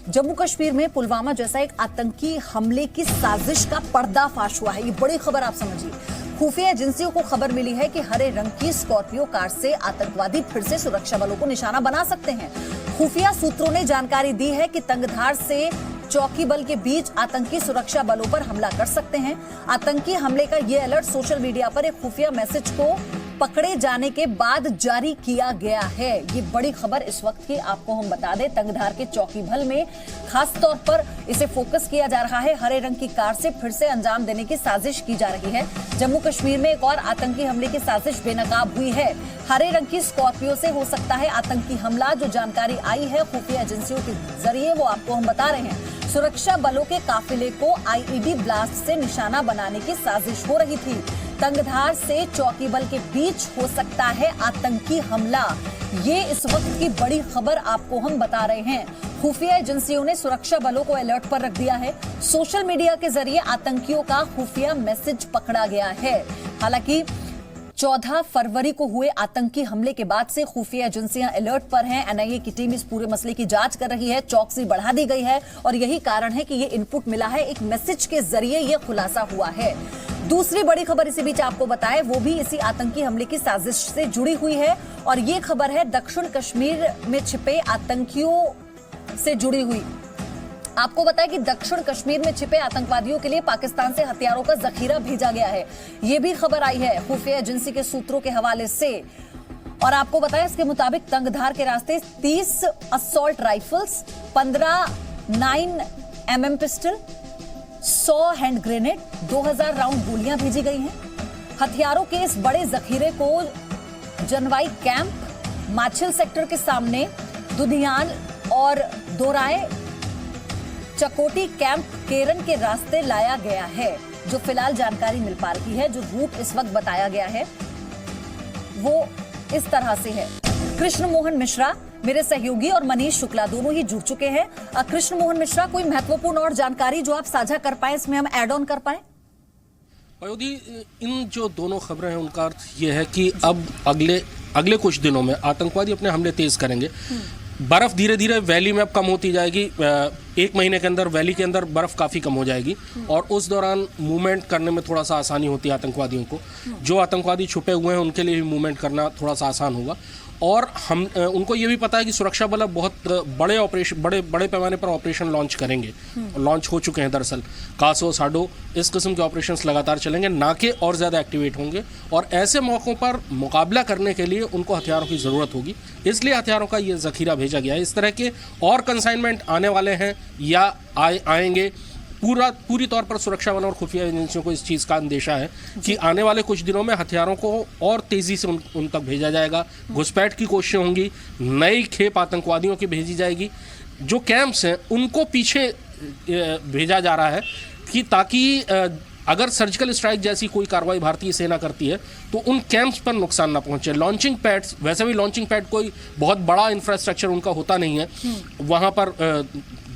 जम्मू कश्मीर में पुलवामा जैसा एक आतंकी हमले की साजिश का पर्दाफाश हुआ है। ये बड़ी खबर आप समझिए। खुफिया एजेंसियों को खबर मिली है कि हरे रंग की स्कॉर्पियो कार से आतंकवादी फिर से सुरक्षा बलों को निशाना बना सकते हैं। खुफिया सूत्रों ने जानकारी दी है कि तंगधार से चौकी बल के बीच आतंकी सुरक्षा बलों पर हमला कर सकते हैं। आतंकी हमले का यह अलर्ट सोशल मीडिया पर एक खुफिया मैसेज को पकड़े जाने के बाद जारी किया गया है। ये बड़ी खबर इस वक्त की आपको हम बता दें। तंगधार के चौकी बल में खास तौर पर इसे फोकस किया जा रहा है। हरे रंग की कार से फिर से अंजाम देने की साजिश की जा रही है। जम्मू कश्मीर में एक और आतंकी हमले की साजिश बेनकाब हुई है। हरे रंग की स्कॉर्पियो से हो सकता है आतंकी हमला। जो जानकारी आई है खुफिया एजेंसियों के जरिए वो आपको हम बता रहे हैं। सुरक्षा बलों के काफिले को आईईडी ब्लास्ट से निशाना बनाने की साजिश हो रही थी। तंगधार से चौकी बल के बीच हो सकता है आतंकी हमला। ये इस वक्त की बड़ी खबर आपको हम बता रहे हैं। खुफिया एजेंसियों ने सुरक्षा बलों को अलर्ट पर रख दिया है। सोशल मीडिया के जरिए आतंकियों का खुफिया मैसेज पकड़ा गया है। हालांकि 14 फरवरी को हुए आतंकी हमले के बाद से खुफिया एजेंसियां अलर्ट पर हैं। एनआईए की टीम इस पूरे मसले की जांच कर रही है। चौकसी बढ़ा दी गई है और यही कारण है कि ये इनपुट मिला है। एक मैसेज के जरिए ये खुलासा हुआ है। दूसरी बड़ी खबर इसी बीच आपको बताएं, वो भी इसी आतंकी हमले की साजिश से जुड़ी हुई है और ये खबर है दक्षिण कश्मीर में छिपे आतंकियों से जुड़ी हुई। आपको बताएं कि दक्षिण कश्मीर में छिपे आतंकवादियों के लिए पाकिस्तान से हथियारों का जखीरा भेजा गया है। यह भी खबर आई है खुफिया एजेंसी के सूत्रों के हवाले से। और आपको बताएं इसके मुताबिक तंगधार के रास्ते 30 assault rifles, 15 9mm pistol, 100 hand grenade, 2000 round गोलियां भेजी गई हैं। हथियारों के इस बड़े जखीरे को जनवाई कैंप, माछिल सेक्टर के सामने दुधियान और दोराए चकोटी कैंप केरन के रास्ते लाया गया है। जो फिलहाल जानकारी मिल पा रही है, जो रूट इस वक्त बताया गया है वो इस तरह से है। कृष्ण मोहन मिश्रा मेरे सहयोगी और मनीष शुक्ला दोनों ही जुड़ चुके हैं। कृष्ण मोहन मिश्रा, कोई महत्वपूर्ण और जानकारी जो आप साझा कर पाए, इसमें हम ऐड ऑन कर पाए? इन जो दोनों खबरें हैं उनका अर्थ यह है कि अब अगले कुछ दिनों में आतंकवादी अपने हमले तेज करेंगे। बर्फ धीरे धीरे वैली में अब कम होती जाएगी। एक महीने के अंदर वैली के अंदर बर्फ काफ़ी कम हो जाएगी और उस दौरान मूवमेंट करने में थोड़ा सा आसानी होती है आतंकवादियों को। जो आतंकवादी छुपे हुए हैं उनके लिए भी मूवमेंट करना थोड़ा सा आसान होगा। और हम उनको ये भी पता है कि सुरक्षा बल बहुत बड़े पैमाने पर ऑपरेशन लॉन्च करेंगे। लॉन्च हो चुके हैं दरअसल। कासो, साडो, इस किस्म के ऑपरेशंस लगातार चलेंगे, नाके और ज़्यादा एक्टिवेट होंगे और ऐसे मौक़ों पर मुकाबला करने के लिए उनको हथियारों की ज़रूरत होगी। इसलिए हथियारों का ये ज़खीरा भेजा गया है। इस तरह के और कंसाइनमेंट आने वाले हैं या आएंगे। पूरी तौर पर सुरक्षा बल और खुफिया एजेंसियों को इस चीज़ का अंदेशा है कि आने वाले कुछ दिनों में हथियारों को और तेज़ी से उन तक भेजा जाएगा। घुसपैठ की कोशिशें होंगी, नई खेप आतंकवादियों की भेजी जाएगी। जो कैंप्स हैं उनको पीछे भेजा जा रहा है कि ताकि अगर सर्जिकल स्ट्राइक जैसी कोई कार्रवाई भारतीय सेना करती है तो उन कैंप्स पर नुकसान ना पहुंचे। लॉन्चिंग पैड्स, वैसे भी लॉन्चिंग पैड कोई बहुत बड़ा इंफ्रास्ट्रक्चर उनका होता नहीं है। वहाँ पर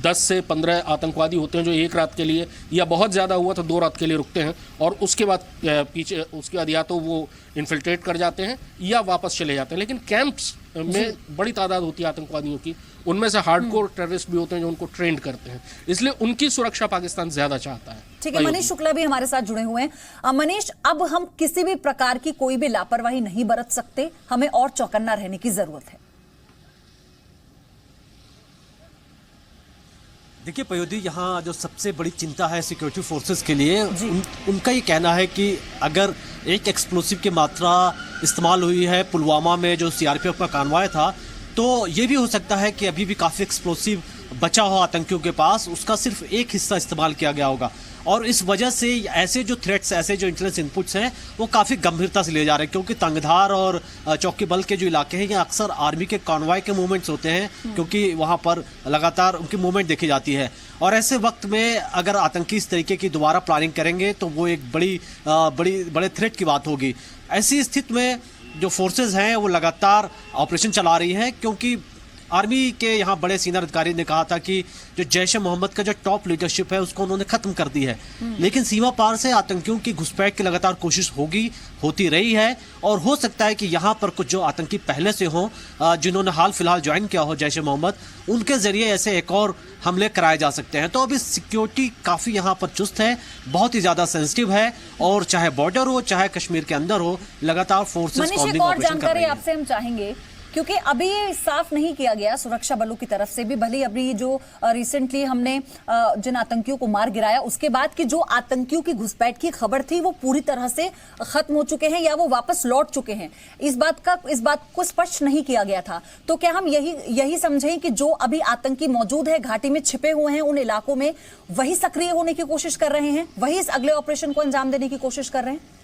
10 से 15 आतंकवादी होते हैं जो एक रात के लिए या बहुत ज़्यादा हुआ तो 2 रात के लिए रुकते हैं और उसके बाद पीछे उसके बाद या तो वो इन्फिल्ट्रेट कर जाते हैं या वापस चले जाते हैं। लेकिन कैंप्स में बड़ी तादाद होती है आतंकवादियों की। उनमें से हार्डकोर टेररिस्ट भी होते हैं जो उनको ट्रेंड करते हैं। इसलिए उनकी सुरक्षा पाकिस्तान ज़्यादा चाहता है। ठीक है, मनीष शुक्ला भी हमारे साथ जुड़े हुए हैं। मनीष, अब हम किसी भी प्रकार की कोई भी लापरवाही नहीं बरत सकते, हमें और चौकन्ना रहने की जरूरत है। देखिए पयोधी, यहाँ जो सबसे बड़ी चिंता है सिक्योरिटी फोर्सेस के लिए, उनका ये कहना है कि अगर एक एक्सप्लोसिव की मात्रा इस्तेमाल हुई है पुलवामा में जो सीआरपीएफ का कानवाय था, तो ये भी हो सकता है कि अभी भी काफ़ी एक्सप्लोसिव बचा हो आतंकियों के पास, उसका सिर्फ एक हिस्सा इस्तेमाल किया गया होगा। और इस वजह से ऐसे जो थ्रेट्स, ऐसे जो इंटेलिजेंस इनपुट्स हैं वो काफ़ी गंभीरता से लिए जा रहे हैं, क्योंकि तंगधार और चौकी बल के जो इलाके हैं ये अक्सर आर्मी के कॉन्वॉय के मूवमेंट्स होते हैं, क्योंकि वहाँ पर लगातार उनकी मूवमेंट देखी जाती है। और ऐसे वक्त में अगर आतंकी इस तरीके की दोबारा प्लानिंग करेंगे तो वो एक बड़े थ्रेट की बात होगी। ऐसी स्थिति में जो फोर्सेज हैं वो लगातार ऑपरेशन चला रही हैं, क्योंकि आर्मी के यहाँ बड़े सीनियर अधिकारी ने कहा था कि जो जैश ए मोहम्मद का जो टॉप लीडरशिप है उसको उन्होंने खत्म कर दी है, लेकिन सीमा पार से आतंकियों की घुसपैठ की लगातार कोशिश होती रही है और हो सकता है कि यहाँ पर कुछ जो आतंकी पहले से हों, जिन्होंने हाल फिलहाल ज्वाइन किया हो जैश ए मोहम्मद, उनके जरिए ऐसे एक और हमले कराए जा सकते हैं। तो अभी सिक्योरिटी काफी यहाँ पर चुस्त है, बहुत ही ज्यादा सेंसिटिव है और चाहे बॉर्डर हो चाहे कश्मीर के अंदर हो, लगातार फोर्सेस मनीष, एक कॉम्बिंग और ऑपरेशन कर जानकारी रही है। आपसे हम चाहेंगे, क्योंकि अभी ये साफ नहीं किया गया सुरक्षा बलों की तरफ से भी, भले अभी जो रिसेंटली हमने जिन आतंकियों को मार गिराया उसके बाद की जो आतंकियों की घुसपैठ की खबर थी वो पूरी तरह से खत्म हो चुके हैं या वो वापस लौट चुके हैं, इस बात को स्पष्ट नहीं किया गया था। तो क्या हम यही समझें कि जो अभी आतंकी मौजूद है, घाटी में छिपे हुए हैं उन इलाकों में, वही सक्रिय होने की कोशिश कर रहे हैं, वही इस अगले ऑपरेशन को अंजाम देने की कोशिश कर रहे हैं?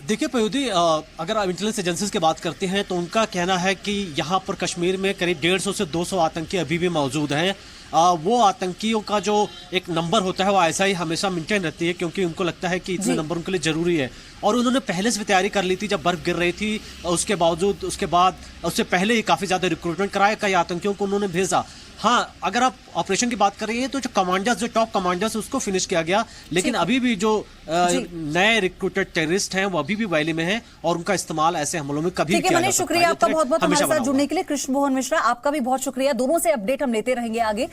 देखिए पयोधी, अगर आप इंटेलिजेंस एजेंसीज की बात करते हैं तो उनका कहना है कि यहाँ पर कश्मीर में करीब 150 से 200 आतंकी अभी भी मौजूद हैं। वो आतंकियों का जो एक नंबर होता है वो ऐसा ही हमेशा मेंटेन रहती है, क्योंकि उनको लगता है कि इतने नंबर उनके लिए जरूरी है और उन्होंने पहले से भी तैयारी कर ली थी जब बर्फ गिर रही थी। उसके बाद उससे पहले ही काफी ज्यादा रिक्रूटमेंट कराया, कई आतंकियों को उन्होंने भेजा। हाँ, अगर आप ऑपरेशन की बात कर रही हैं तो जो टॉप कमांडर्स उसको फिनिश किया गया, लेकिन अभी भी जो नए रिक्रूटेड टेररिस्ट हैं वो अभी भी वैली में हैं और उनका इस्तेमाल ऐसे हमलों में कभी ठीक है मनीष, शुक्रिया आपका बहुत बहुत हमारे साथ जुड़ने के लिए। कृष्ण मोहन मिश्रा, आपका भी बहुत शुक्रिया। दोनों से अपडेट हम लेते रहेंगे आगे।